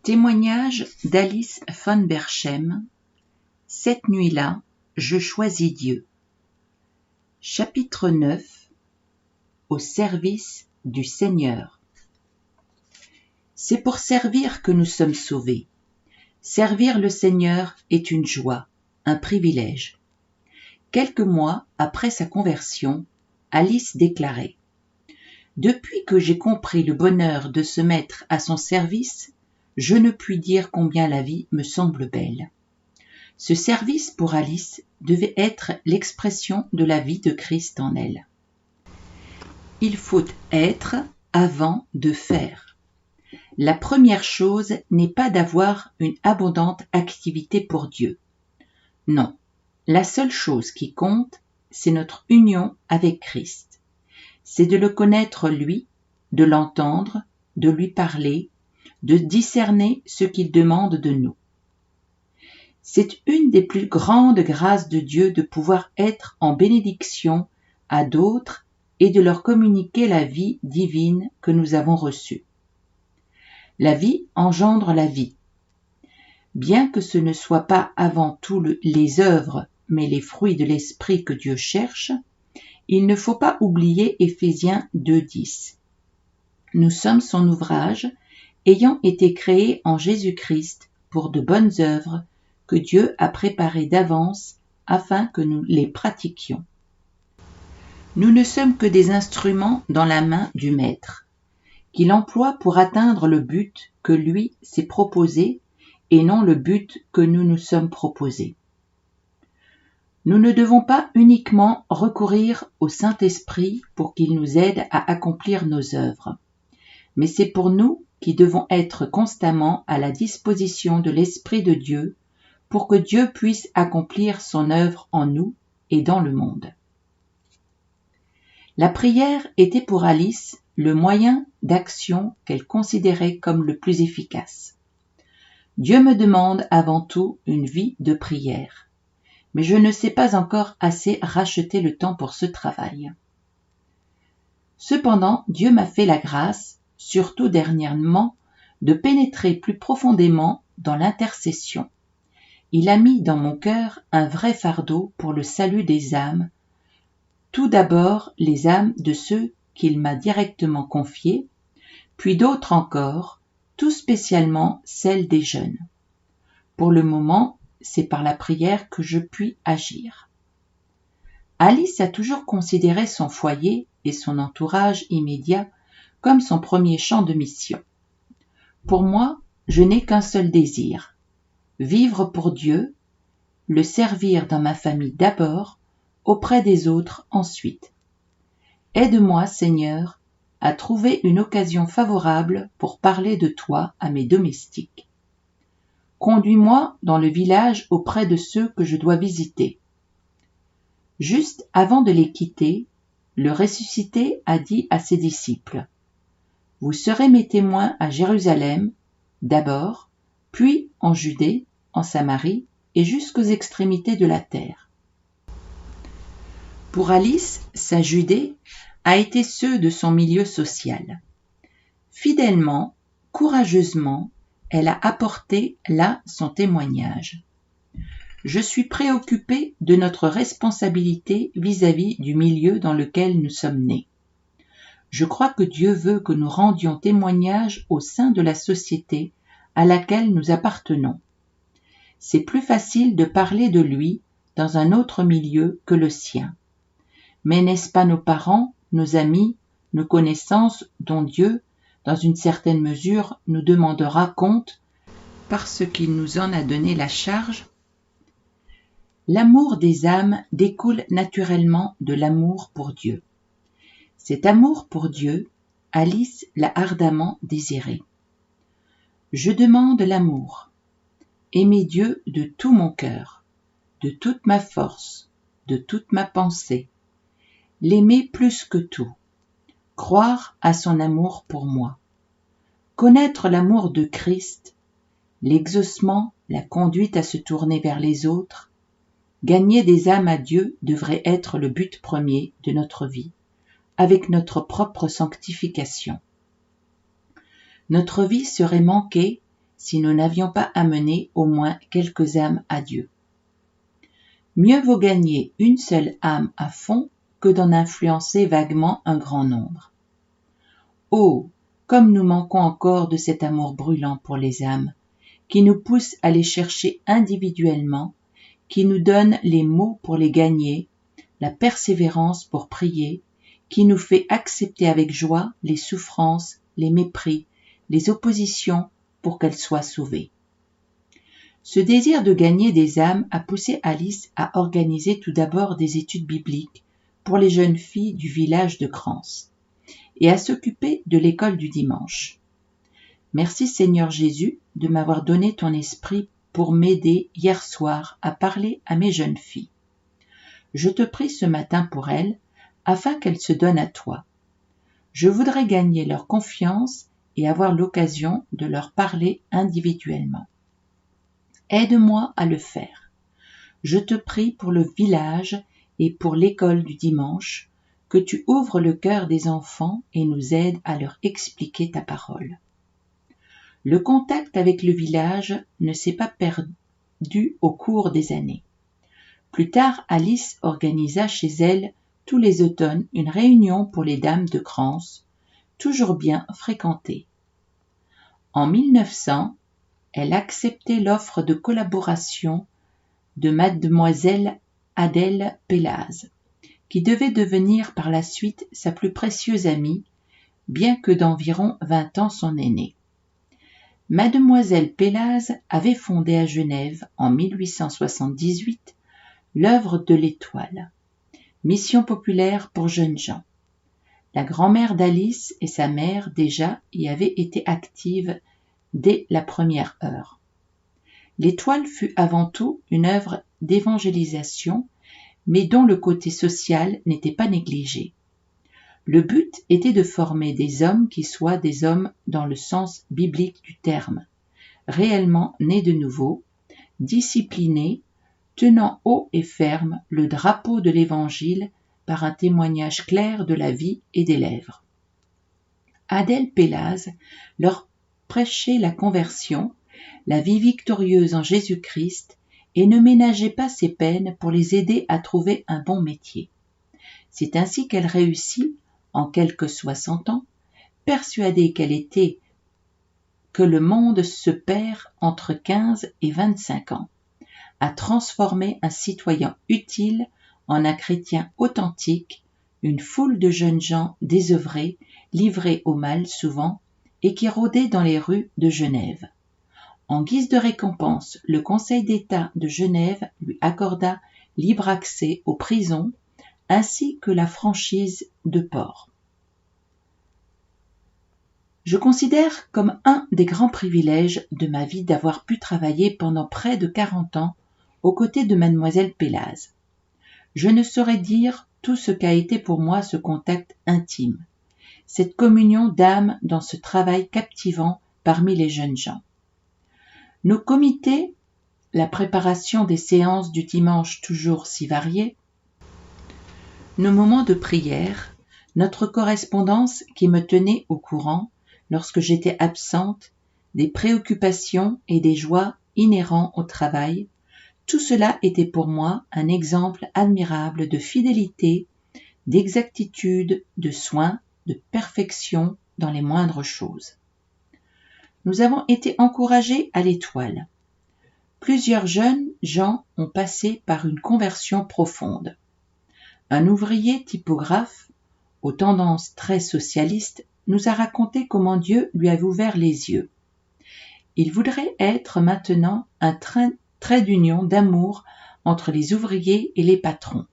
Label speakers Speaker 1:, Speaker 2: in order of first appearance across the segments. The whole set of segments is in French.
Speaker 1: Témoignage d'Alice von Berchem. Cette nuit-là, je choisis Dieu. Chapitre 9. Au service du Seigneur. C'est pour servir que nous sommes sauvés. Servir le Seigneur est une joie, un privilège. Quelques mois après sa conversion, Alice déclarait : « Depuis que j'ai compris le bonheur de se mettre à son service, je ne puis dire combien la vie me semble belle. » Ce service pour Alice devait être l'expression de la vie de Christ en elle. Il faut être avant de faire. La première chose n'est pas d'avoir une abondante activité pour Dieu. Non, la seule chose qui compte, c'est notre union avec Christ. C'est de le connaître lui, de l'entendre, de lui parler, de discerner ce qu'il demande de nous. C'est une des plus grandes grâces de Dieu de pouvoir être en bénédiction à d'autres et de leur communiquer la vie divine que nous avons reçue. La vie engendre la vie. Bien que ce ne soit pas avant tout les œuvres, mais les fruits de l'esprit que Dieu cherche, il ne faut pas oublier Éphésiens 2,10. Nous sommes son ouvrage, ayant été créés en Jésus-Christ pour de bonnes œuvres que Dieu a préparées d'avance afin que nous les pratiquions. Nous ne sommes que des instruments dans la main du Maître, qu'il emploie pour atteindre le but que lui s'est proposé et non le but que nous nous sommes proposés. Nous ne devons pas uniquement recourir au Saint-Esprit pour qu'il nous aide à accomplir nos œuvres, mais c'est pour nous qui devons être constamment à la disposition de l'Esprit de Dieu pour que Dieu puisse accomplir son œuvre en nous et dans le monde. La prière était pour Alice le moyen d'action qu'elle considérait comme le plus efficace. Dieu me demande avant tout une vie de prière, mais je ne sais pas encore assez racheter le temps pour ce travail. Cependant, Dieu m'a fait la grâce, surtout dernièrement, de pénétrer plus profondément dans l'intercession. Il a mis dans mon cœur un vrai fardeau pour le salut des âmes, tout d'abord les âmes de ceux qu'il m'a directement confiés, puis d'autres encore, tout spécialement celles des jeunes. Pour le moment, c'est par la prière que je puis agir. Alice a toujours considéré son foyer et son entourage immédiat comme son premier champ de mission. Pour moi, je n'ai qu'un seul désir, vivre pour Dieu, le servir dans ma famille d'abord, auprès des autres ensuite. Aide-moi, Seigneur, à trouver une occasion favorable pour parler de toi à mes domestiques. Conduis-moi dans le village auprès de ceux que je dois visiter. Juste avant de les quitter, le ressuscité a dit à ses disciples : « Vous serez mes témoins à Jérusalem, d'abord, puis en Judée, en Samarie et jusqu'aux extrémités de la terre. » Pour Alice, sa Judée a été ceux de son milieu social. Fidèlement, courageusement, elle a apporté là son témoignage. Je suis préoccupée de notre responsabilité vis-à-vis du milieu dans lequel nous sommes nés. Je crois que Dieu veut que nous rendions témoignage au sein de la société à laquelle nous appartenons. C'est plus facile de parler de lui dans un autre milieu que le sien. Mais n'est-ce pas nos parents, nos amis, nos connaissances dont Dieu, dans une certaine mesure, nous demandera compte parce qu'il nous en a donné la charge ? L'amour des âmes découle naturellement de l'amour pour Dieu. Cet amour pour Dieu, Alice l'a ardemment désiré. Je demande l'amour. Aimer Dieu de tout mon cœur, de toute ma force, de toute ma pensée. L'aimer plus que tout. Croire à son amour pour moi. Connaître l'amour de Christ, l'exaucement, la conduite à se tourner vers les autres. Gagner des âmes à Dieu devrait être le but premier de notre vie, avec notre propre sanctification. Notre vie serait manquée si nous n'avions pas amené au moins quelques âmes à Dieu. Mieux vaut gagner une seule âme à fond que d'en influencer vaguement un grand nombre. Oh, comme nous manquons encore de cet amour brûlant pour les âmes, qui nous pousse à les chercher individuellement, qui nous donne les mots pour les gagner, la persévérance pour prier, qui nous fait accepter avec joie les souffrances, les mépris, les oppositions pour qu'elles soient sauvées. Ce désir de gagner des âmes a poussé Alice à organiser tout d'abord des études bibliques pour les jeunes filles du village de Crans et à s'occuper de l'école du dimanche. Merci Seigneur Jésus de m'avoir donné ton esprit pour m'aider hier soir à parler à mes jeunes filles. Je te prie ce matin pour elles, afin qu'elles se donnent à toi. Je voudrais gagner leur confiance et avoir l'occasion de leur parler individuellement. Aide-moi à le faire. Je te prie pour le village et pour l'école du dimanche, que tu ouvres le cœur des enfants et nous aides à leur expliquer ta parole. Le contact avec le village ne s'est pas perdu au cours des années. Plus tard, Alice organisa chez elle tous les automnes une réunion pour les dames de Crans, toujours bien fréquentée. En 1900, elle acceptait l'offre de collaboration de mademoiselle Adèle Pélaz, qui devait devenir par la suite sa plus précieuse amie, bien que d'environ 20 ans son aînée. Mademoiselle Pélaz avait fondé à Genève en 1878 l'œuvre de l'Étoile, mission populaire pour jeunes gens. La grand-mère d'Alice et sa mère déjà y avaient été actives dès la première heure. L'Étoile fut avant tout une œuvre d'évangélisation, mais dont le côté social n'était pas négligé. Le but était de former des hommes qui soient des hommes dans le sens biblique du terme, réellement nés de nouveau, disciplinés, tenant haut et ferme le drapeau de l'Évangile par un témoignage clair de la vie et des lèvres. Adèle Pélaz leur prêchait la conversion, la vie victorieuse en Jésus-Christ, et ne ménageait pas ses peines pour les aider à trouver un bon métier. C'est ainsi qu'elle réussit, en quelques 60 ans, persuadée qu'elle était que le monde se perd entre 15 et 25 ans, à transformer un citoyen utile en un chrétien authentique, une foule de jeunes gens désœuvrés, livrés au mal souvent, et qui rôdaient dans les rues de Genève. En guise de récompense, le Conseil d'État de Genève lui accorda libre accès aux prisons, ainsi que la franchise de port. Je considère comme un des grands privilèges de ma vie d'avoir pu travailler pendant près de 40 ans aux côtés de mademoiselle Pélaz. Je ne saurais dire tout ce qu'a été pour moi ce contact intime, cette communion d'âme dans ce travail captivant parmi les jeunes gens. Nos comités, la préparation des séances du dimanche toujours si variées, nos moments de prière, notre correspondance qui me tenait au courant lorsque j'étais absente, des préoccupations et des joies inhérents au travail, tout cela était pour moi un exemple admirable de fidélité, d'exactitude, de soin, de perfection dans les moindres choses. Nous avons été encouragés à l'Étoile. Plusieurs jeunes gens ont passé par une conversion profonde. Un ouvrier typographe, aux tendances très socialistes, nous a raconté comment Dieu lui avait ouvert les yeux. Il voudrait être maintenant un trait d'union, d'amour entre les ouvriers et les patrons.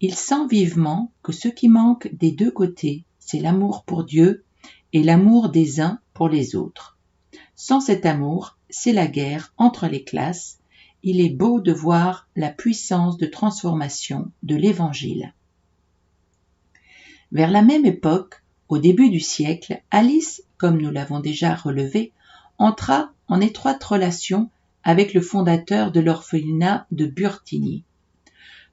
Speaker 1: Il sent vivement que ce qui manque des deux côtés, c'est l'amour pour Dieu et l'amour des uns pour les autres. Sans cet amour, c'est la guerre entre les classes. Il est beau de voir la puissance de transformation de l'Évangile. Vers la même époque, au début du siècle, Alice, comme nous l'avons déjà relevé, entra en étroite relation avec le fondateur de l'orphelinat de Burtigny.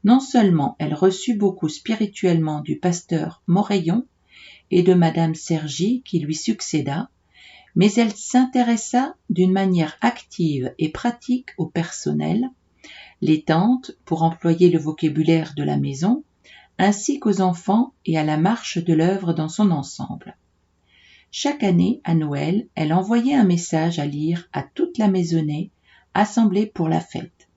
Speaker 1: Non seulement elle reçut beaucoup spirituellement du pasteur Moreillon et de madame Sergy qui lui succéda, mais elle s'intéressa d'une manière active et pratique au personnel, les tantes, pour employer le vocabulaire de la maison, ainsi qu'aux enfants et à la marche de l'œuvre dans son ensemble. Chaque année, à Noël, elle envoyait un message à lire à toute la maisonnée, assemblée pour la fête.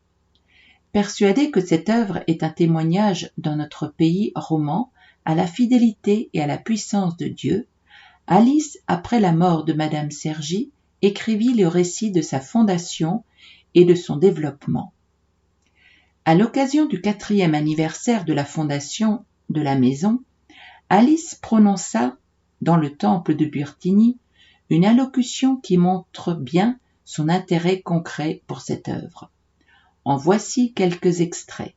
Speaker 1: Persuadée que cette œuvre est un témoignage dans notre pays roman à la fidélité et à la puissance de Dieu, Alice, après la mort de Madame Cergy, écrivit le récit de sa fondation et de son développement. À l'occasion du 4e anniversaire de la fondation de la maison, Alice prononça, dans le temple de Burtigny, une allocution qui montre bien son intérêt concret pour cette œuvre. En voici quelques extraits.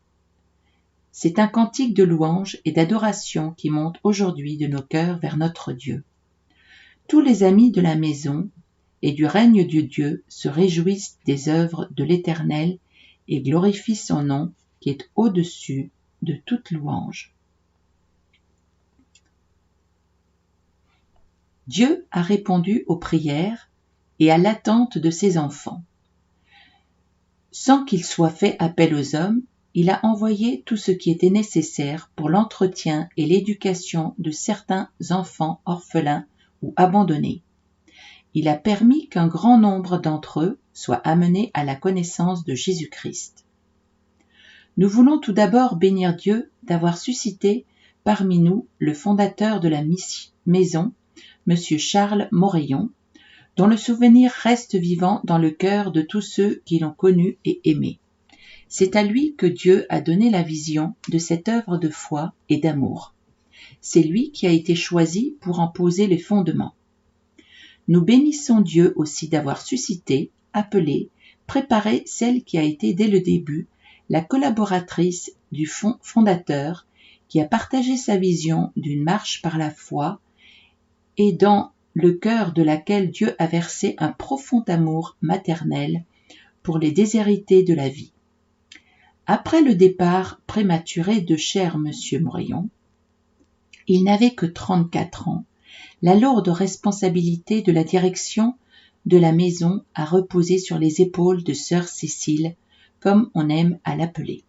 Speaker 1: C'est un cantique de louange et d'adoration qui monte aujourd'hui de nos cœurs vers notre Dieu. Tous les amis de la maison et du règne de Dieu se réjouissent des œuvres de l'Éternel et glorifie son nom qui est au-dessus de toute louange. Dieu a répondu aux prières et à l'attente de ses enfants. Sans qu'il soit fait appel aux hommes, il a envoyé tout ce qui était nécessaire pour l'entretien et l'éducation de certains enfants orphelins ou abandonnés. Il a permis qu'un grand nombre d'entre eux soient amenés à la connaissance de Jésus-Christ. Nous voulons tout d'abord bénir Dieu d'avoir suscité parmi nous le fondateur de la maison, M. Charles Morayon, dont le souvenir reste vivant dans le cœur de tous ceux qui l'ont connu et aimé. C'est à lui que Dieu a donné la vision de cette œuvre de foi et d'amour. C'est lui qui a été choisi pour en poser les fondements. Nous bénissons Dieu aussi d'avoir suscité, appelé, préparé celle qui a été dès le début la collaboratrice du fondateur qui a partagé sa vision d'une marche par la foi et dans le cœur de laquelle Dieu a versé un profond amour maternel pour les déshérités de la vie. Après le départ prématuré de cher Monsieur Morayon, il n'avait que 34 ans, la lourde responsabilité de la direction de la maison a reposé sur les épaules de sœur Cécile, comme on aime à l'appeler.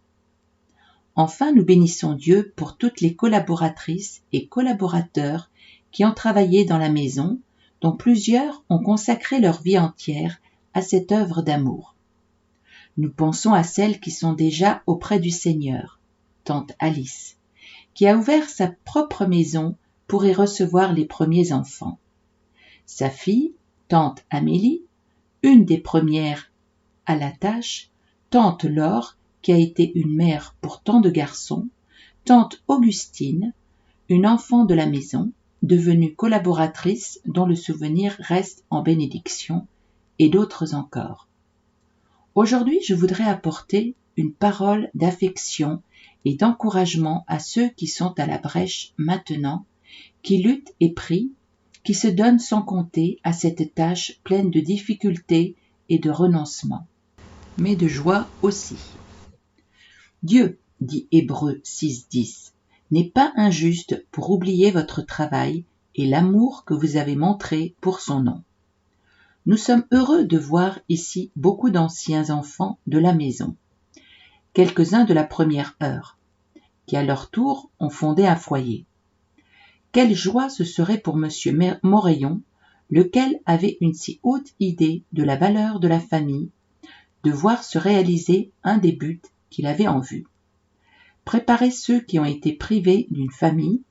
Speaker 1: Enfin, nous bénissons Dieu pour toutes les collaboratrices et collaborateurs qui ont travaillé dans la maison, dont plusieurs ont consacré leur vie entière à cette œuvre d'amour. Nous pensons à celles qui sont déjà auprès du Seigneur, tante Alice, qui a ouvert sa propre maison pour y recevoir les premiers enfants. Sa fille, tante Amélie, une des premières à la tâche, tante Laure, qui a été une mère pour tant de garçons, tante Augustine, une enfant de la maison, devenue collaboratrice dont le souvenir reste en bénédiction, et d'autres encore. Aujourd'hui, je voudrais apporter une parole d'affection et d'encouragement à ceux qui sont à la brèche maintenant, qui luttent et prient, qui se donnent sans compter à cette tâche pleine de difficultés et de renoncement, mais de joie aussi. Dieu, dit Hébreux 6:10, n'est pas injuste pour oublier votre travail et l'amour que vous avez montré pour son nom. Nous sommes heureux de voir ici beaucoup d'anciens enfants de la maison, quelques-uns de la première heure, qui à leur tour ont fondé un foyer. Quelle joie ce serait pour Monsieur Morayon, lequel avait une si haute idée de la valeur de la famille, de voir se réaliser un des buts qu'il avait en vue. Préparer ceux qui ont été privés d'une famille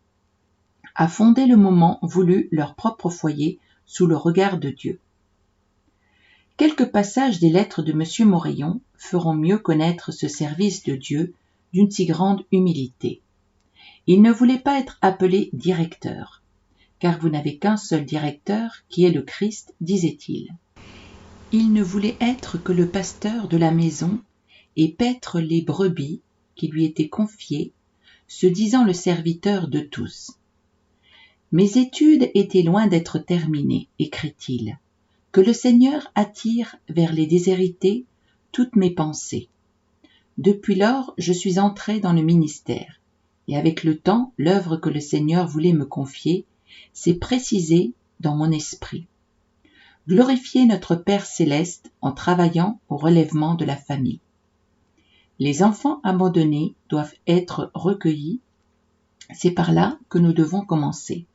Speaker 1: à fonder le moment voulu leur propre foyer sous le regard de Dieu. Quelques passages des lettres de M. Morayon feront mieux connaître ce service de Dieu d'une si grande humilité. Il ne voulait pas être appelé directeur, car vous n'avez qu'un seul directeur qui est le Christ, disait-il. Il ne voulait être que le pasteur de la maison et paître les brebis qui lui étaient confiées, se disant le serviteur de tous. Mes études étaient loin d'être terminées, écrit-il. Que le Seigneur attire vers les déshérités toutes mes pensées. Depuis lors, je suis entré dans le ministère, et avec le temps, l'œuvre que le Seigneur voulait me confier s'est précisée dans mon esprit. glorifier notre Père céleste en travaillant au relèvement de la famille. Les enfants abandonnés doivent être recueillis. C'est par là que nous devons commencer.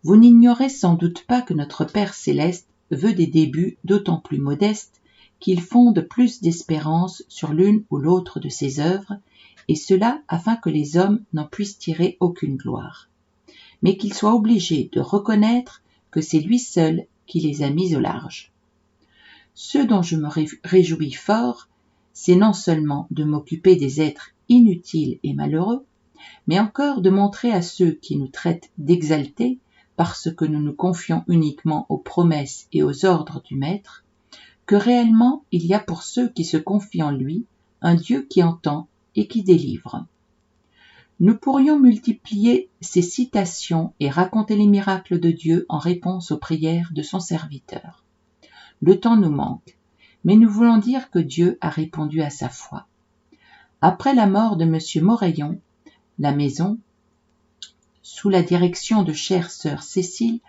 Speaker 1: Vous n'ignorez sans doute pas que notre Père céleste veut des débuts d'autant plus modestes qu'il fonde plus d'espérance sur l'une ou l'autre de ses œuvres, et cela afin que les hommes n'en puissent tirer aucune gloire, mais qu'ils soient obligés de reconnaître que c'est lui seul qui les a mis au large. Ce dont je me réjouis fort, c'est non seulement de m'occuper des êtres inutiles et malheureux, mais encore de montrer à ceux qui nous traitent d'exaltés, parce que nous nous confions uniquement aux promesses et aux ordres du Maître, que réellement il y a pour ceux qui se confient en lui un Dieu qui entend et qui délivre. Nous pourrions multiplier ces citations et raconter les miracles de Dieu en réponse aux prières de son serviteur. Le temps nous manque, mais nous voulons dire que Dieu a répondu à sa foi. Après la mort de M. Morayon, la maison, sous la direction de chère sœur Cécile,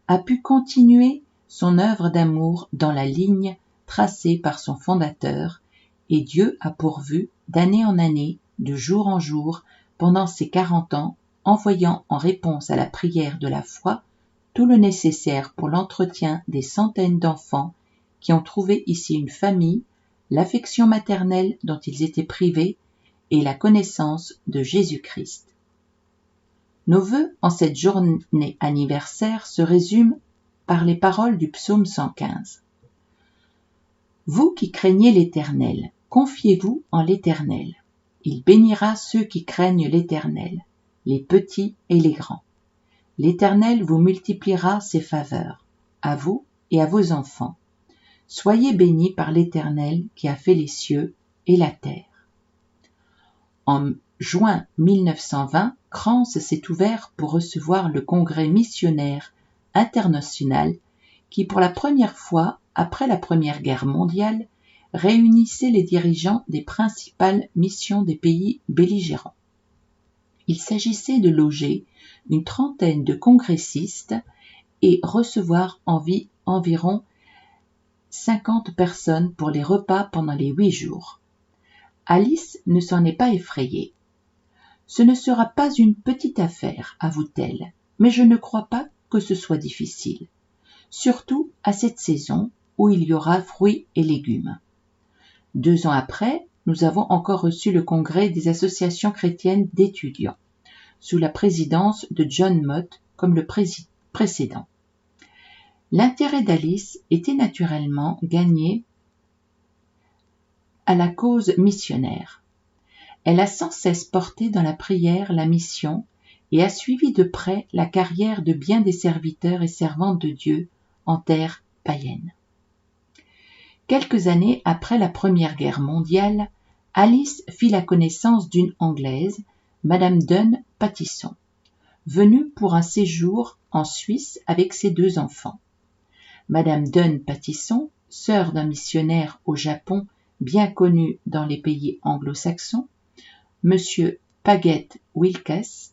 Speaker 1: a pu continuer son œuvre d'amour dans la ligne tracée par son fondateur, et Dieu a pourvu d'année en année, de jour en jour, pendant ces 40 ans, envoyant en réponse à la prière de la foi tout le nécessaire pour l'entretien des centaines d'enfants qui ont trouvé ici une famille, l'affection maternelle dont ils étaient privés et la connaissance de Jésus-Christ. Nos vœux en cette journée anniversaire se résument par les paroles du psaume 115. Vous qui craignez l'Éternel, confiez-vous en l'Éternel. Il bénira ceux qui craignent l'Éternel, les petits et les grands. L'Éternel vous multipliera ses faveurs, à vous et à vos enfants. Soyez bénis par l'Éternel qui a fait les cieux et la terre. En juin 1920, Crans s'est ouvert pour recevoir le congrès missionnaire international qui, pour la première fois après la Première Guerre mondiale, réunissait les dirigeants des principales missions des pays belligérants. Il s'agissait de loger une trentaine de congressistes et recevoir environ 50 personnes pour les repas pendant les 8 jours. Alice ne s'en est pas effrayée. Ce ne sera pas une petite affaire, avoue-t-elle, mais je ne crois pas que ce soit difficile, surtout à cette saison où il y aura fruits et légumes. 2 ans après, nous avons encore reçu le congrès des associations chrétiennes d'étudiants, sous la présidence de John Mott comme le précédent. L'intérêt d'Alice était naturellement gagné à la cause missionnaire. Elle a sans cesse porté dans la prière la mission et a suivi de près la carrière de bien des serviteurs et servantes de Dieu en terre païenne. Quelques années après la Première Guerre mondiale, Alice fit la connaissance d'une Anglaise, Madame Dunn Pattison, venue pour un séjour en Suisse avec ses 2 enfants. Madame Dunn Pattison, sœur d'un missionnaire au Japon bien connu dans les pays anglo-saxons, Monsieur Paget Wilkes,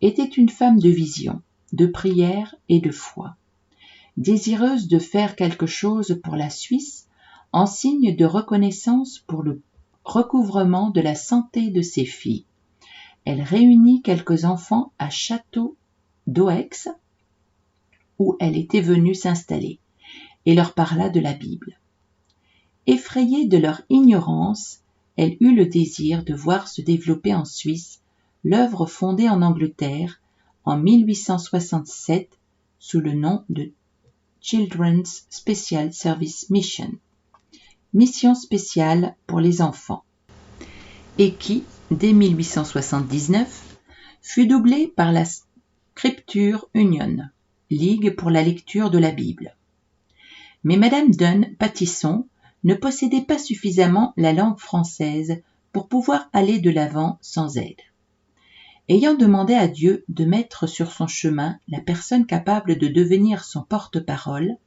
Speaker 1: était une femme de vision, de prière et de foi. Désireuse de faire quelque chose pour la Suisse, en signe de reconnaissance pour le recouvrement de la santé de ses filles, elle réunit quelques enfants à Château d'Oex, où elle était venue s'installer, et leur parla de la Bible. Effrayée de leur ignorance, elle eut le désir de voir se développer en Suisse l'œuvre fondée en Angleterre en 1867 sous le nom de Children's Special Service Mission, mission spéciale pour les enfants, et qui, dès 1879, fut doublée par la Scripture Union, Ligue pour la lecture de la Bible. Mais Madame Dunn Pattison ne possédait pas suffisamment la langue française pour pouvoir aller de l'avant sans aide. Ayant demandé à Dieu de mettre sur son chemin la personne capable de devenir son porte-parole,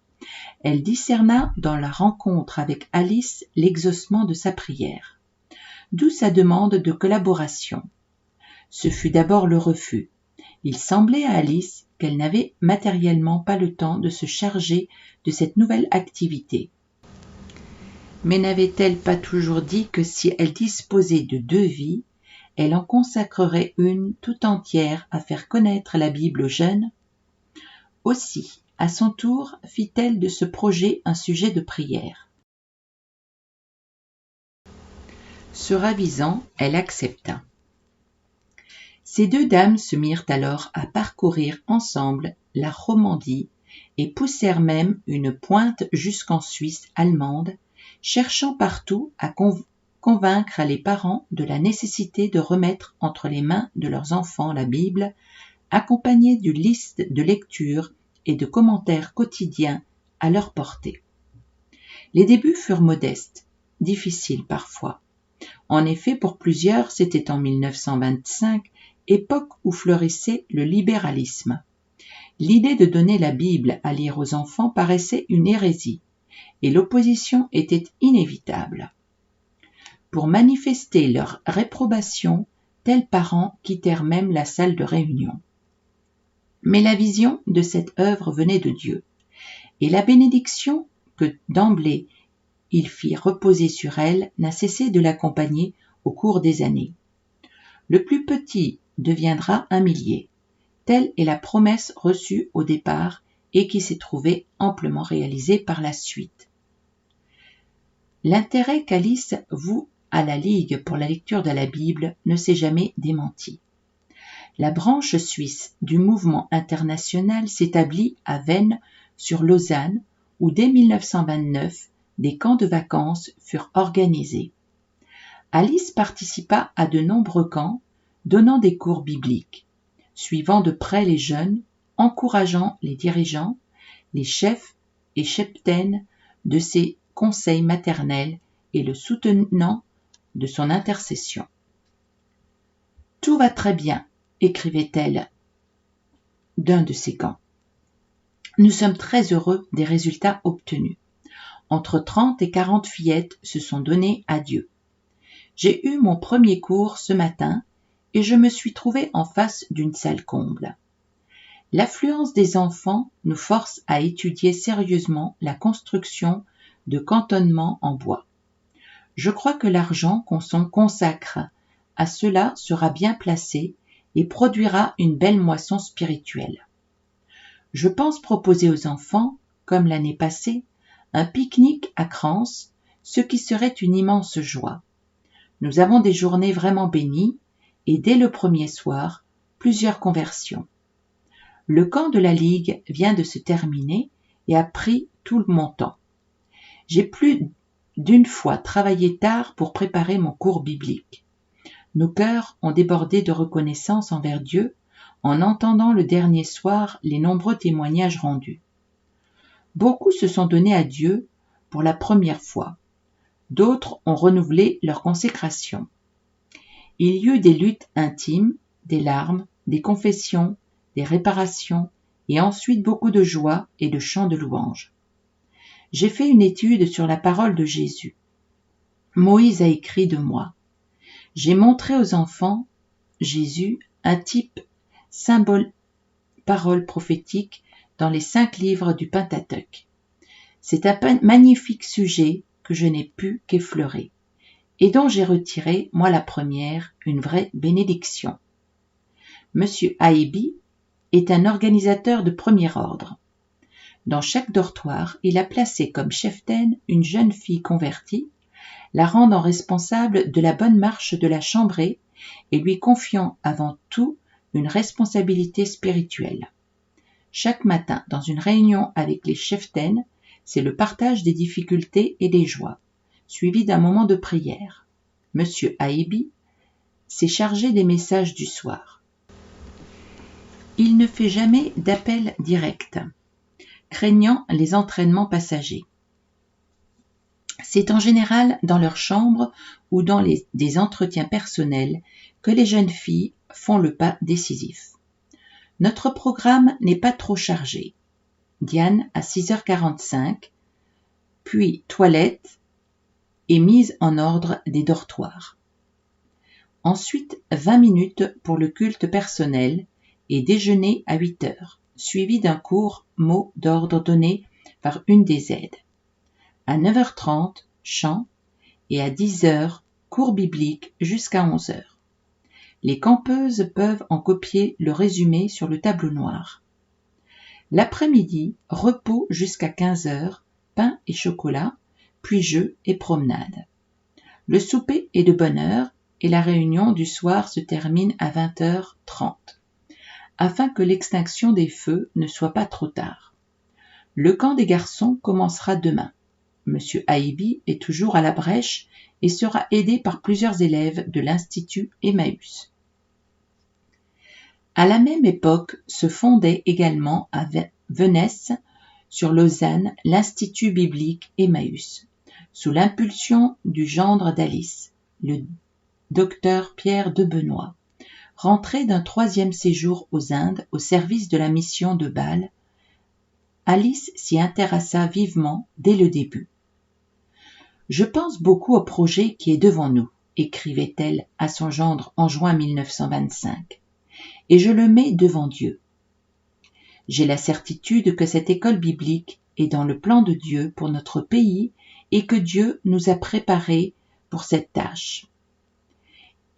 Speaker 1: elle discerna dans la rencontre avec Alice l'exaucement de sa prière, d'où sa demande de collaboration. Ce fut d'abord le refus. Il semblait à Alice qu'elle n'avait matériellement pas le temps de se charger de cette nouvelle activité. Mais n'avait-elle pas toujours dit que si elle disposait de 2 vies, elle en consacrerait une tout entière à faire connaître la Bible aux jeunes? Aussi, à son tour, fit-elle de ce projet un sujet de prière. Se ravisant, elle accepta. Ces 2 dames se mirent alors à parcourir ensemble la Romandie et poussèrent même une pointe jusqu'en Suisse allemande, cherchant partout à convaincre les parents de la nécessité de remettre entre les mains de leurs enfants la Bible, accompagnée d'une liste de lectures et de commentaires quotidiens à leur portée. Les débuts furent modestes, difficiles parfois. En effet, pour plusieurs, c'était en 1925, époque où fleurissait le libéralisme. L'idée de donner la Bible à lire aux enfants paraissait une hérésie, et l'opposition était inévitable. Pour manifester leur réprobation, tels parents quittèrent même la salle de réunion. Mais la vision de cette œuvre venait de Dieu, et la bénédiction que d'emblée il fit reposer sur elle n'a cessé de l'accompagner au cours des années. Le plus petit deviendra un millier. Telle est la promesse reçue au départ et qui s'est trouvée amplement réalisée par la suite. L'intérêt qu'Alice voue à la Ligue pour la lecture de la Bible ne s'est jamais démenti. La branche suisse du mouvement international s'établit à Veynes sur Lausanne, où dès 1929, des camps de vacances furent organisés. Alice participa à de nombreux camps, donnant des cours bibliques, suivant de près les jeunes, encourageant les dirigeants, les chefs et cheptaines de ses conseils maternels et le soutenant de son intercession. « Tout va très bien », écrivait-elle d'un de ces camps. « Nous sommes très heureux des résultats obtenus. Entre 30 et 40 fillettes se sont données à Dieu. J'ai eu mon premier cours ce matin et je me suis trouvée en face d'une salle comble. L'affluence des enfants nous force à étudier sérieusement la construction de cantonnements en bois. Je crois que l'argent qu'on consacre à cela sera bien placé et produira une belle moisson spirituelle. Je pense proposer aux enfants, comme l'année passée, un pique-nique à Crans, ce qui serait une immense joie. Nous avons des journées vraiment bénies et dès le premier soir, plusieurs conversions. Le camp de la Ligue vient de se terminer et a pris tout mon temps. J'ai plus d'une fois travaillé tard pour préparer mon cours biblique. Nos cœurs ont débordé de reconnaissance envers Dieu en entendant le dernier soir les nombreux témoignages rendus. Beaucoup se sont donnés à Dieu pour la première fois. D'autres ont renouvelé leur consécration. Il y eut des luttes intimes, des larmes, des confessions, des réparations et ensuite beaucoup de joie et de chants de louange. J'ai fait une étude sur la parole de Jésus. Moïse a écrit de moi. J'ai montré aux enfants Jésus, un type, symbole, parole prophétique dans les 5 livres du Pentateuque. C'est un magnifique sujet que je n'ai pu qu'effleurer, et dont j'ai retiré, moi la première, une vraie bénédiction. Monsieur Haïbi est un organisateur de premier ordre. Dans chaque dortoir, il a placé comme cheftaine une jeune fille convertie, la rendant responsable de la bonne marche de la chambrée et lui confiant avant tout une responsabilité spirituelle. Chaque matin, dans une réunion avec les cheftaines, c'est le partage des difficultés et des joies, suivi d'un moment de prière. Monsieur Haïbi s'est chargé des messages du soir. Il ne fait jamais d'appel direct, craignant les entraînements passagers. C'est en général dans leur chambre ou dans des entretiens personnels que les jeunes filles font le pas décisif. Notre programme n'est pas trop chargé. Diane à 6h45, puis toilette et mise en ordre des dortoirs. Ensuite 20 minutes pour le culte personnel et déjeuner à 8h, suivi d'un court mot d'ordre donné par une des aides. À 9h30, chant, et à 10h, cours biblique jusqu'à 11h. Les campeuses peuvent en copier le résumé sur le tableau noir. L'après-midi, repos jusqu'à 15h, pain et chocolat, puis jeux et promenade. Le souper est de bonne heure et la réunion du soir se termine à 20h30, afin que l'extinction des feux ne soit pas trop tard. Le camp des garçons commencera demain. Monsieur Haïbi est toujours à la brèche et sera aidé par plusieurs élèves de l'Institut Emmaüs. À la même époque se fondait également à Venesse, sur Lausanne, l'Institut biblique Emmaüs, sous l'impulsion du gendre d'Alice, le docteur Pierre de Benoît, rentré d'un 3e séjour aux Indes au service de la mission de Bâle. Alice s'y intéressa vivement dès le début. « Je pense beaucoup au projet qui est devant nous », écrivait-elle à son gendre en juin 1925, « et je le mets devant Dieu. J'ai la certitude que cette école biblique est dans le plan de Dieu pour notre pays et que Dieu nous a préparés pour cette tâche.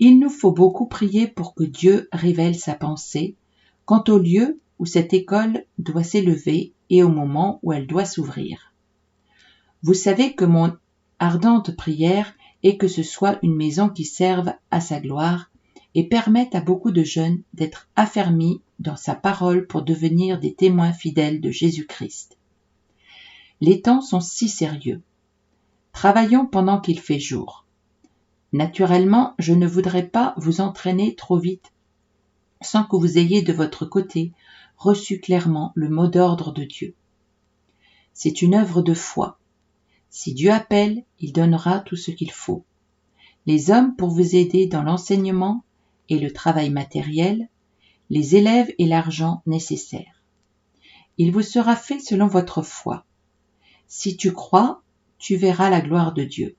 Speaker 1: Il nous faut beaucoup prier pour que Dieu révèle sa pensée quant au lieu où cette école doit s'élever et au moment où elle doit s'ouvrir. Vous savez que mon ardente prière est que ce soit une maison qui serve à sa gloire et permette à beaucoup de jeunes d'être affermis dans sa parole pour devenir des témoins fidèles de Jésus-Christ. Les temps sont si sérieux. Travaillons pendant qu'il fait jour. Naturellement, je ne voudrais pas vous entraîner trop vite sans que vous ayez de votre côté reçu clairement le mot d'ordre de Dieu. C'est une œuvre de foi. Si Dieu appelle, il donnera tout ce qu'il faut. Les hommes pour vous aider dans l'enseignement et le travail matériel, les élèves et l'argent nécessaires. Il vous sera fait selon votre foi. Si tu crois, tu verras la gloire de Dieu.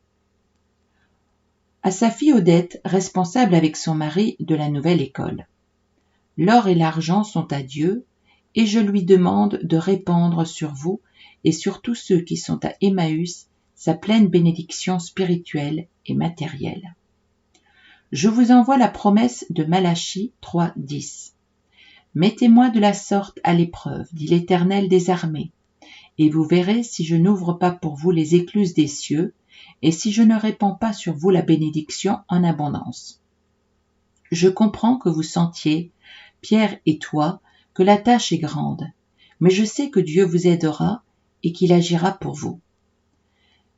Speaker 1: À sa fille Odette, responsable avec son mari de la nouvelle école. L'or et l'argent sont à Dieu, et je lui demande de répandre sur vous et sur tous ceux qui sont à Emmaüs sa pleine bénédiction spirituelle et matérielle. Je vous envoie la promesse de Malachie 3:10. Mettez-moi de la sorte à l'épreuve, dit l'Éternel des armées, et vous verrez si je n'ouvre pas pour vous les écluses des cieux, et si je ne répands pas sur vous la bénédiction en abondance. Je comprends que vous sentiez, Pierre et toi, que la tâche est grande, mais je sais que Dieu vous aidera et qu'il agira pour vous.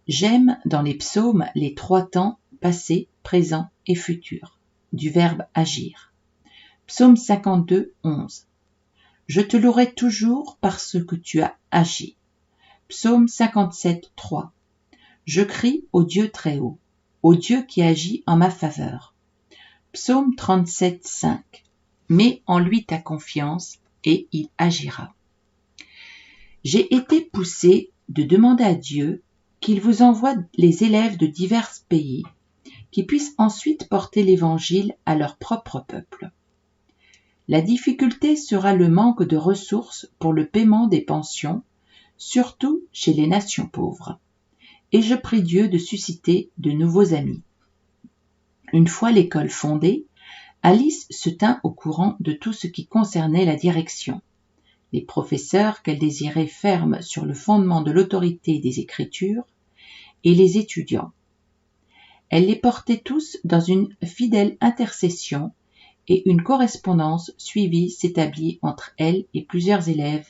Speaker 1: J'aime dans les psaumes les 3 temps, passé, présent et futur, du verbe agir. Psaume 52, 11. Je te louerai toujours parce que tu as agi. Psaume 57, 3. Je crie au Dieu très haut, au Dieu qui agit en ma faveur. Psaume 37, 5. Mets en lui ta confiance et il agira. J'ai été poussé de demander à Dieu qu'il vous envoie les élèves de divers pays qui puissent ensuite porter l'Évangile à leur propre peuple. La difficulté sera le manque de ressources pour le paiement des pensions, surtout chez les nations pauvres. Et je prie Dieu de susciter de nouveaux amis. Une fois l'école fondée, Alice se tint au courant de tout ce qui concernait la direction, les professeurs qu'elle désirait fermes sur le fondement de l'autorité des Écritures, et les étudiants. Elle les portait tous dans une fidèle intercession et une correspondance suivie s'établit entre elle et plusieurs élèves,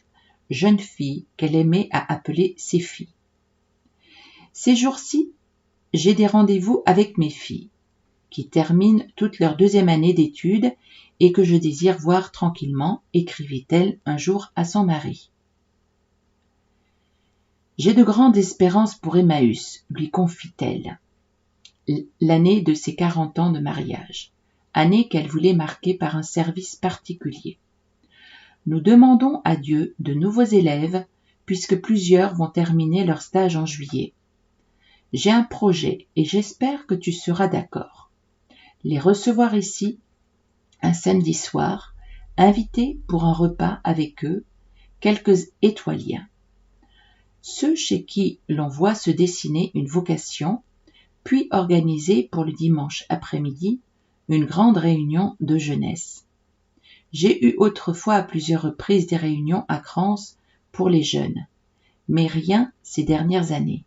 Speaker 1: jeunes filles qu'elle aimait à appeler ses filles. Ces jours-ci, j'ai des rendez-vous avec mes filles, qui terminent toute leur 2e année d'études et que je désire voir tranquillement, écrivit-elle un jour à son mari. J'ai de grandes espérances pour Emmaüs, lui confie-t-elle, l'année de ses 40 ans de mariage, année qu'elle voulait marquer par un service particulier. Nous demandons à Dieu de nouveaux élèves, puisque plusieurs vont terminer leur stage en juillet. J'ai un projet et j'espère que tu seras d'accord. Les recevoir ici, un samedi soir, invités pour un repas avec eux, quelques étoiliens. Ceux chez qui l'on voit se dessiner une vocation, puis organiser pour le dimanche après-midi une grande réunion de jeunesse. J'ai eu autrefois à plusieurs reprises des réunions à Crans pour les jeunes, mais rien ces dernières années.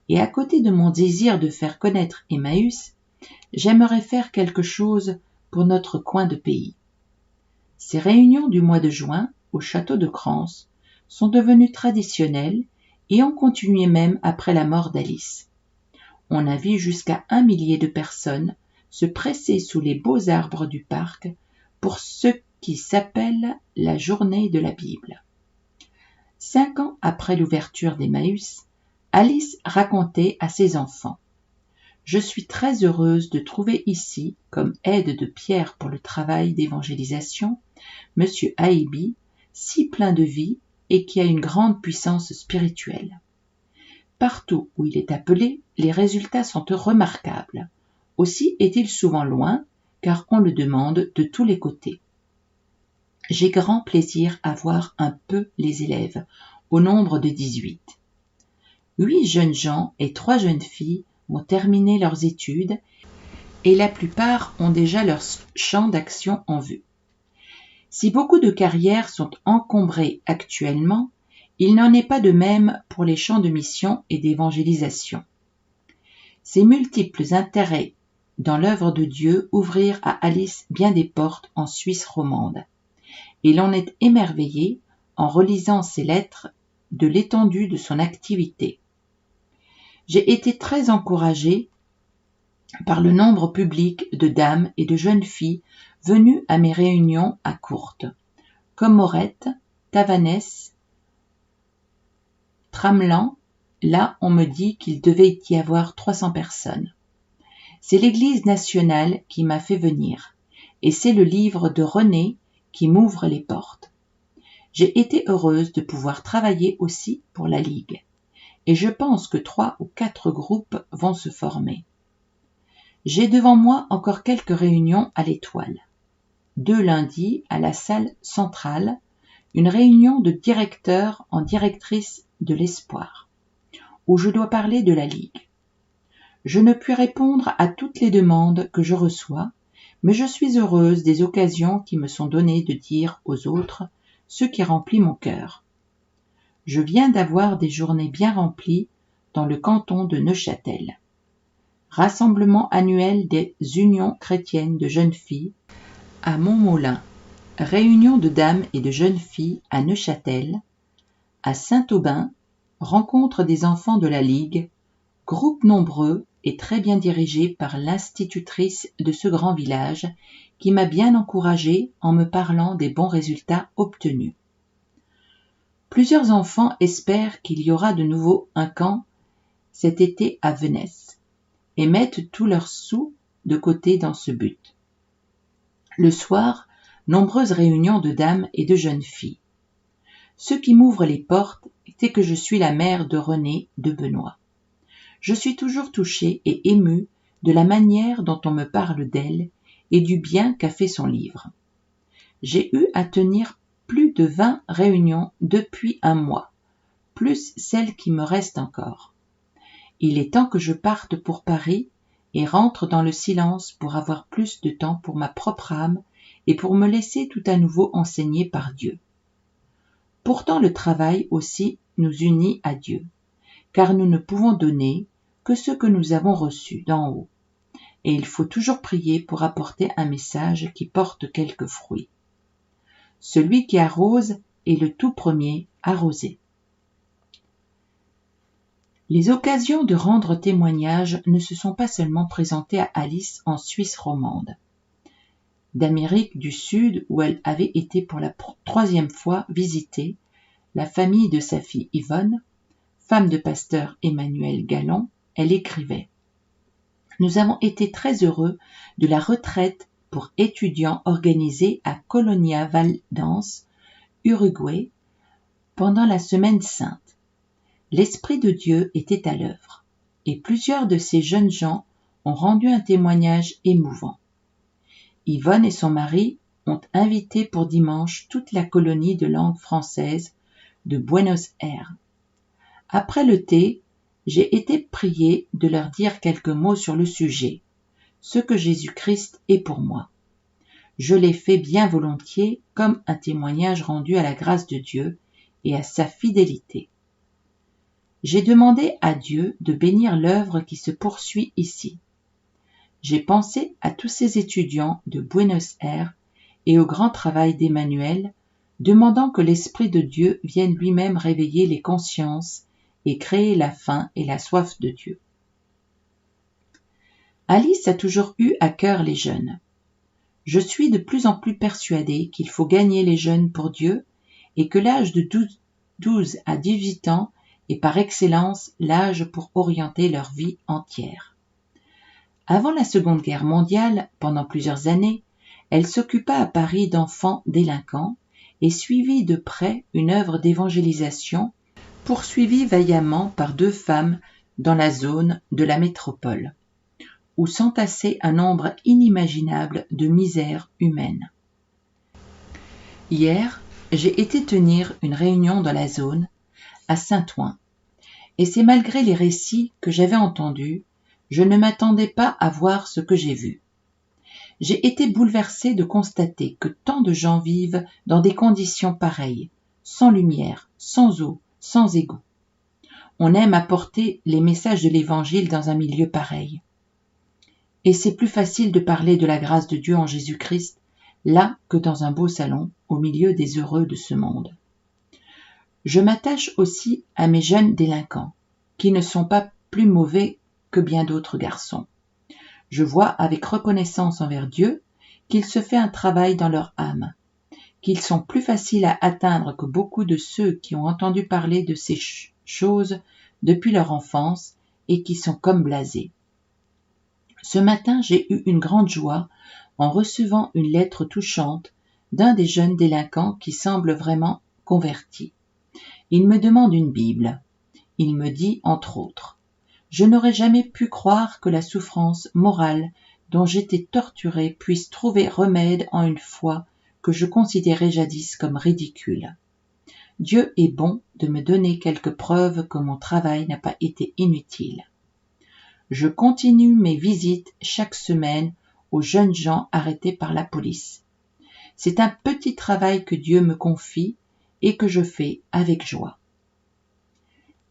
Speaker 1: Et à côté de mon désir de faire connaître Emmaüs, j'aimerais faire quelque chose pour notre coin de pays. Ces réunions du mois de juin au château de Crans sont devenues traditionnelles et ont continué même après la mort d'Alice. On a vu jusqu'à 1 millier de personnes se presser sous les beaux arbres du parc pour ce qui s'appelle la journée de la Bible. 5 ans après l'ouverture d'Emmaüs, Alice racontait à ses enfants: « Je suis très heureuse de trouver ici, comme aide de pierre pour le travail d'évangélisation, M. Aibi, si plein de vie et qui a une grande puissance spirituelle. Partout où il est appelé, les résultats sont remarquables. Aussi est-il souvent loin, car on le demande de tous les côtés. J'ai grand plaisir à voir un peu les élèves, au nombre de 18. 8 jeunes gens et 3 jeunes filles ont terminé leurs études et la plupart ont déjà leur champ d'action en vue. Si beaucoup de carrières sont encombrées actuellement, il n'en est pas de même pour les champs de mission et d'évangélisation. Ces multiples intérêts dans l'œuvre de Dieu ouvrirent à Alice bien des portes en Suisse romande, et l'on est émerveillé en relisant ses lettres de l'étendue de son activité. J'ai été très encouragée par le nombre public de dames et de jeunes filles venues à mes réunions à Courtes, comme Morette, Tavanès, Tramelan. Là, on me dit qu'il devait y avoir 300 personnes. C'est l'Église nationale qui m'a fait venir, et c'est le livre de René qui m'ouvre les portes. J'ai été heureuse de pouvoir travailler aussi pour la Ligue, et je pense que 3 ou 4 groupes vont se former. J'ai devant moi encore quelques réunions à l'Étoile. 2 lundis à la salle centrale, une réunion de directeurs en directrice de l'espoir, où je dois parler de la Ligue. Je ne puis répondre à toutes les demandes que je reçois, mais je suis heureuse des occasions qui me sont données de dire aux autres ce qui remplit mon cœur. Je viens d'avoir des journées bien remplies dans le canton de Neuchâtel. Rassemblement annuel des unions chrétiennes de jeunes filles à Montmolin, réunion de dames et de jeunes filles à Neuchâtel, à Saint-Aubin, rencontre des enfants de la Ligue, groupe nombreux et très bien dirigé par l'institutrice de ce grand village qui m'a bien encouragée en me parlant des bons résultats obtenus. Plusieurs enfants espèrent qu'il y aura de nouveau un camp cet été à Venesse et mettent tous leurs sous de côté dans ce but. Le soir, nombreuses réunions de dames et de jeunes filles. Ce qui m'ouvre les portes, c'est que je suis la mère de René de Benoît. Je suis toujours touchée et émue de la manière dont on me parle d'elle et du bien qu'a fait son livre. J'ai eu à tenir plus de 20 réunions depuis un mois, plus celles qui me restent encore. Il est temps que je parte pour Paris et rentre dans le silence pour avoir plus de temps pour ma propre âme et pour me laisser tout à nouveau enseigner par Dieu. Pourtant le travail aussi nous unit à Dieu, car nous ne pouvons donner que ce que nous avons reçu d'en haut, et il faut toujours prier pour apporter un message qui porte quelques fruits. Celui qui arrose est le tout premier arrosé. Les occasions de rendre témoignage ne se sont pas seulement présentées à Alice en Suisse romande. D'Amérique du Sud, où elle avait été pour la 3e fois visiter la famille de sa fille Yvonne, femme de pasteur Emmanuel Gallon, elle écrivait: « Nous avons été très heureux de la retraite pour étudiants organisée à Colonia Valdense, Uruguay, pendant la Semaine Sainte. L'Esprit de Dieu était à l'œuvre, et plusieurs de ces jeunes gens ont rendu un témoignage émouvant. Yvonne et son mari ont invité pour dimanche toute la colonie de langue française de Buenos Aires. Après le thé, j'ai été prié de leur dire quelques mots sur le sujet, ce que Jésus-Christ est pour moi. Je l'ai fait bien volontiers comme un témoignage rendu à la grâce de Dieu et à sa fidélité. J'ai demandé à Dieu de bénir l'œuvre qui se poursuit ici. J'ai pensé à tous ces étudiants de Buenos Aires et au grand travail d'Emmanuel, demandant que l'Esprit de Dieu vienne lui-même réveiller les consciences et créer la faim et la soif de Dieu. Alice a toujours eu à cœur les jeunes. Je suis de plus en plus persuadée qu'il faut gagner les jeunes pour Dieu et que l'âge de 12 à 18 ans est par excellence l'âge pour orienter leur vie entière. Avant la Seconde Guerre mondiale, pendant plusieurs années, elle s'occupa à Paris d'enfants délinquants et suivit de près une œuvre d'évangélisation poursuivie vaillamment par 2 femmes dans la zone de la métropole, où s'entassait un nombre inimaginable de misères humaines. Hier, j'ai été tenir une réunion dans la zone, à Saint-Ouen, et c'est malgré les récits que j'avais entendus, je ne m'attendais pas à voir ce que j'ai vu. J'ai été bouleversée de constater que tant de gens vivent dans des conditions pareilles, sans lumière, sans eau, sans égout. On aime apporter les messages de l'Évangile dans un milieu pareil. Et c'est plus facile de parler de la grâce de Dieu en Jésus-Christ là que dans un beau salon, au milieu des heureux de ce monde. Je m'attache aussi à mes jeunes délinquants, qui ne sont pas plus mauvais que bien d'autres garçons. Je vois avec reconnaissance envers Dieu qu'il se fait un travail dans leur âme, qu'ils sont plus faciles à atteindre que beaucoup de ceux qui ont entendu parler de ces choses depuis leur enfance et qui sont comme blasés. Ce matin, j'ai eu une grande joie en recevant une lettre touchante d'un des jeunes délinquants qui semble vraiment converti. Il me demande une Bible. Il me dit, entre autres, « Je n'aurais jamais pu croire que la souffrance morale dont j'étais torturé puisse trouver remède en une foi que je considérais jadis comme ridicule. Dieu est bon de me donner quelques preuves que mon travail n'a pas été inutile. Je continue mes visites chaque semaine aux jeunes gens arrêtés par la police. C'est un petit travail que Dieu me confie et que je fais avec joie. »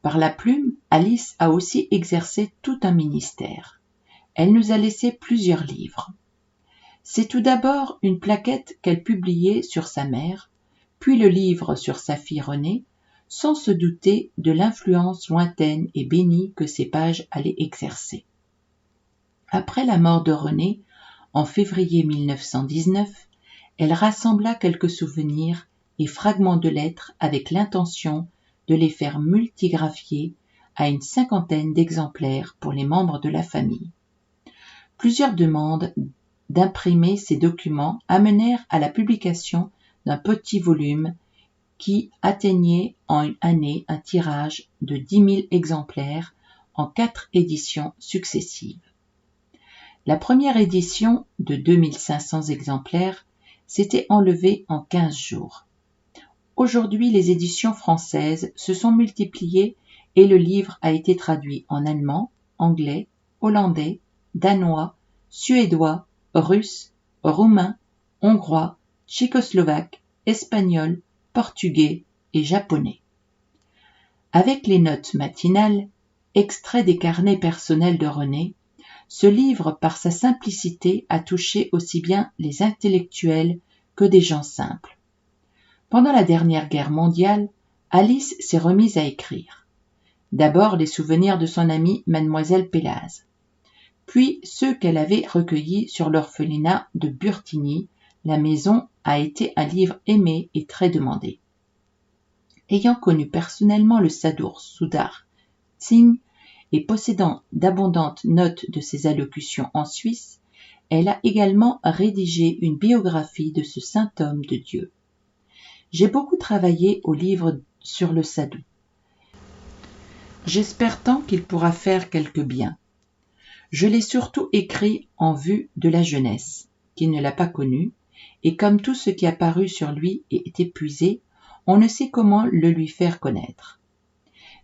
Speaker 1: Par la plume, Alice a aussi exercé tout un ministère. Elle nous a laissé plusieurs livres. C'est tout d'abord une plaquette qu'elle publiait sur sa mère, puis le livre sur sa fille Renée, sans se douter de l'influence lointaine et bénie que ces pages allaient exercer. Après la mort de Renée, en février 1919, elle rassembla quelques souvenirs et fragments de lettres avec l'intention de les faire multigraphier à une 50aine d'exemplaires pour les membres de la famille. Plusieurs demandes d'imprimer ces documents amenèrent à la publication d'un petit volume qui atteignait en une année un tirage de 10 000 exemplaires en 4 éditions successives. La première édition de 2500 exemplaires s'était enlevée en 15 jours. Aujourd'hui, les éditions françaises se sont multipliées et le livre a été traduit en allemand, anglais, hollandais, danois, suédois, russe, roumain, hongrois, tchécoslovaque, espagnol, portugais et japonais. Avec les notes matinales, extraits des carnets personnels de Renée, ce livre, par sa simplicité, a touché aussi bien les intellectuels que des gens simples. Pendant la dernière guerre mondiale, Alice s'est remise à écrire. D'abord les souvenirs de son amie Mademoiselle Pélaz, puis ceux qu'elle avait recueillis sur l'orphelinat de Burtigny. La maison a été un livre aimé et très demandé. Ayant connu personnellement le sadour Sudar Singh et possédant d'abondantes notes de ses allocutions en Suisse, elle a également rédigé une biographie de ce saint homme de Dieu. J'ai beaucoup travaillé au livre sur le sadhu. J'espère tant qu'il pourra faire quelque bien. Je l'ai surtout écrit en vue de la jeunesse, qui ne l'a pas connu, et comme tout ce qui a paru sur lui est épuisé, on ne sait comment le lui faire connaître.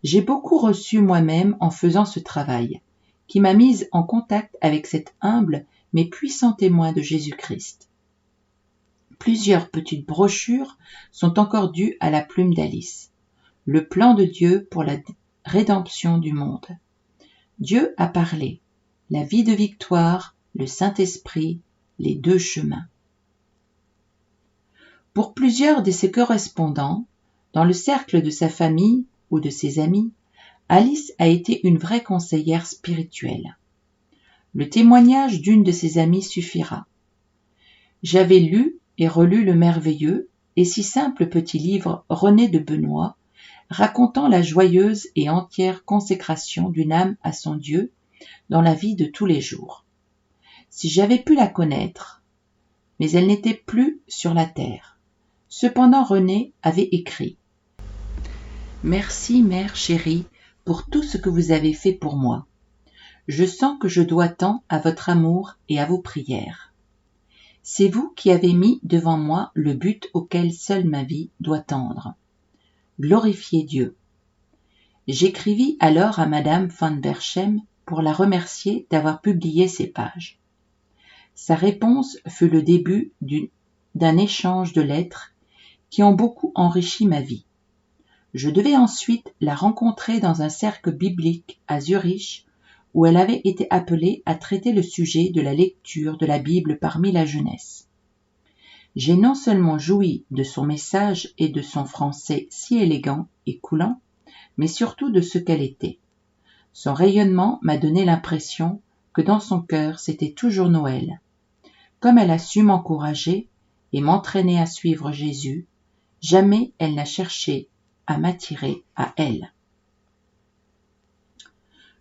Speaker 1: J'ai beaucoup reçu moi-même en faisant ce travail, qui m'a mise en contact avec cet humble mais puissant témoin de Jésus-Christ. Plusieurs petites brochures sont encore dues à la plume d'Alice. Le plan de Dieu pour la rédemption du monde. Dieu a parlé. La vie de victoire, le Saint-Esprit, les deux chemins. Pour plusieurs de ses correspondants, dans le cercle de sa famille ou de ses amis, Alice a été une vraie conseillère spirituelle. Le témoignage d'une de ses amies suffira. J'avais lu et relu le merveilleux et si simple petit livre René de Benoît, racontant la joyeuse et entière consécration d'une âme à son Dieu dans la vie de tous les jours. Si j'avais pu la connaître, mais elle n'était plus sur la terre. Cependant René avait écrit « Merci, mère chérie, pour tout ce que vous avez fait pour moi. Je sens que je dois tant à votre amour et à vos prières. C'est vous qui avez mis devant moi le but auquel seule ma vie doit tendre. Glorifier Dieu. » J'écrivis alors à Madame van Berchem pour la remercier d'avoir publié ces pages. Sa réponse fut le début d'un échange de lettres qui ont beaucoup enrichi ma vie. Je devais ensuite la rencontrer dans un cercle biblique à Zurich où elle avait été appelée à traiter le sujet de la lecture de la Bible parmi la jeunesse. J'ai non seulement joui de son message et de son français si élégant et coulant, mais surtout de ce qu'elle était. Son rayonnement m'a donné l'impression que dans son cœur c'était toujours Noël. Comme elle a su m'encourager et m'entraîner à suivre Jésus, jamais elle n'a cherché à m'attirer à elle.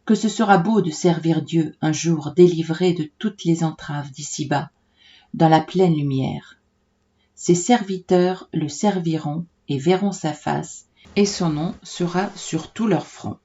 Speaker 1: Que ce sera beau de servir Dieu un jour délivré de toutes les entraves d'ici-bas, dans la pleine lumière. Ses serviteurs le serviront et verront sa face, et son nom sera sur tout leur front.